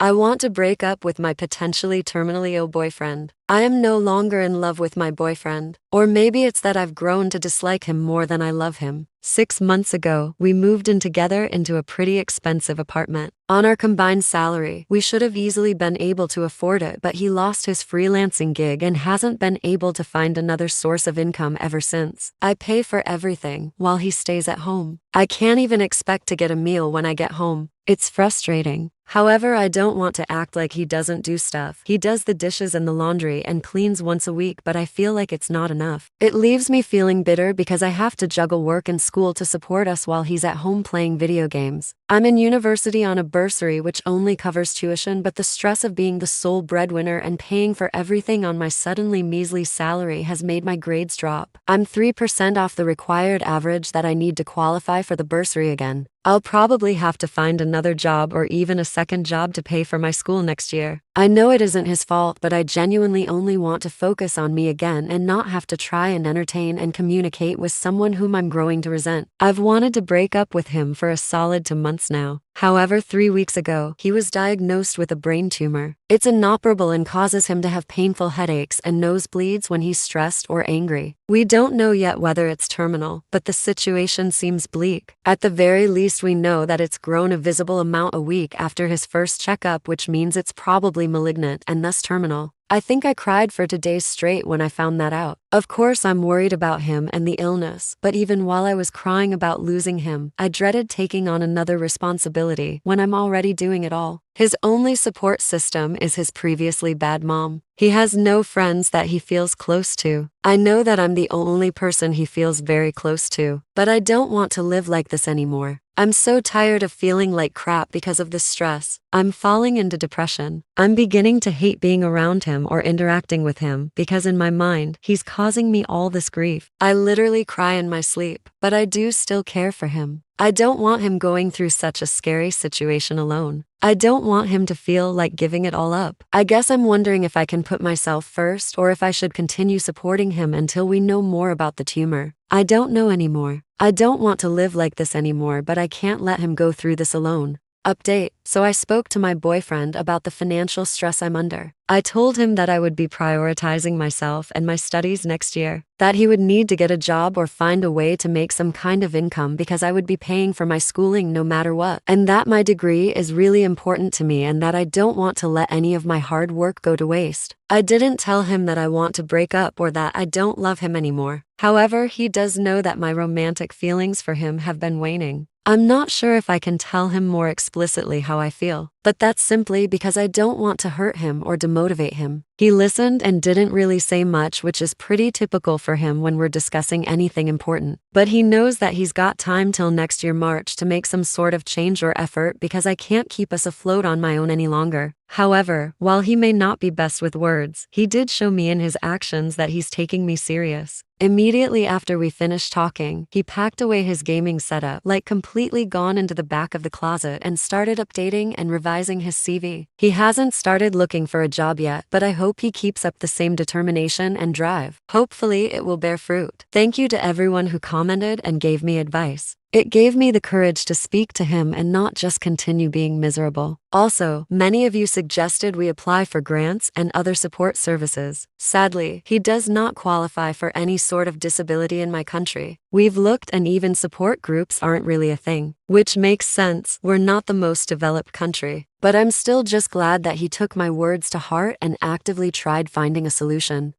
I want to break up with my potentially terminally ill boyfriend. I am no longer in love with my boyfriend. Or maybe it's that I've grown to dislike him more than I love him. 6 months ago, we moved in together into a pretty expensive apartment. On our combined salary, we should have easily been able to afford it, but he lost his freelancing gig and hasn't been able to find another source of income ever since. I pay for everything while he stays at home. I can't even expect to get a meal when I get home. It's frustrating. However, I don't want to act like he doesn't do stuff. He does the dishes and the laundry and cleans once a week, but I feel like it's not enough. It leaves me feeling bitter because I have to juggle work and school to support us while he's at home playing video games. I'm in university on a bursary which only covers tuition, but the stress of being the sole breadwinner and paying for everything on my suddenly measly salary has made my grades drop. I'm 3% off the required average that I need to qualify for the bursary again. I'll probably have to find another job or even a second job to pay for my school next year. I know it isn't his fault, but I genuinely only want to focus on me again and not have to try and entertain and communicate with someone whom I'm growing to resent. I've wanted to break up with him for a solid 2 months now. However, 3 weeks ago, he was diagnosed with a brain tumor. It's inoperable and causes him to have painful headaches and nosebleeds when he's stressed or angry. We don't know yet whether it's terminal, but the situation seems bleak. At the very least, we know that it's grown a visible amount a week after his first checkup, which means it's probably malignant and thus terminal. I think I cried for 2 days straight when I found that out. Of course, I'm worried about him and the illness, but even while I was crying about losing him, I dreaded taking on another responsibility when I'm already doing it all. His only support system is his previously bad mom. He has no friends that he feels close to. I know that I'm the only person he feels very close to, but I don't want to live like this anymore. I'm so tired of feeling like crap because of this stress. I'm falling into depression. I'm beginning to hate being around him or interacting with him because in my mind, he's causing me all this grief. I literally cry in my sleep, but I do still care for him. I don't want him going through such a scary situation alone. I don't want him to feel like giving it all up. I guess I'm wondering if I can put myself first or if I should continue supporting him until we know more about the tumor. I don't know anymore. I don't want to live like this anymore, but I can't let him go through this alone. Update. So I spoke to my boyfriend about the financial stress I'm under. I told him that I would be prioritizing myself and my studies next year, that he would need to get a job or find a way to make some kind of income because I would be paying for my schooling no matter what, and that my degree is really important to me and that I don't want to let any of my hard work go to waste. I didn't tell him that I want to break up or that I don't love him anymore. However, he does know that my romantic feelings for him have been waning. I'm not sure if I can tell him more explicitly how I feel, but that's simply because I don't want to hurt him or demotivate him. He listened and didn't really say much, which is pretty typical for him when we're discussing anything important. But he knows that he's got time till next year March to make some sort of change or effort because I can't keep us afloat on my own any longer. However, while he may not be best with words, he did show me in his actions that he's taking me serious. Immediately after we finished talking, he packed away his gaming setup, like completely gone into the back of the closet, and started updating and revising his CV. He hasn't started looking for a job yet, but I hope he keeps up the same determination and drive. Hopefully it will bear fruit. Thank you to everyone who commented and gave me advice. It gave me the courage to speak to him and not just continue being miserable. Also, many of you suggested we apply for grants and other support services. Sadly, he does not qualify for any sort of disability in my country. We've looked and even support groups aren't really a thing. Which makes sense, we're not the most developed country. But I'm still just glad that he took my words to heart and actively tried finding a solution.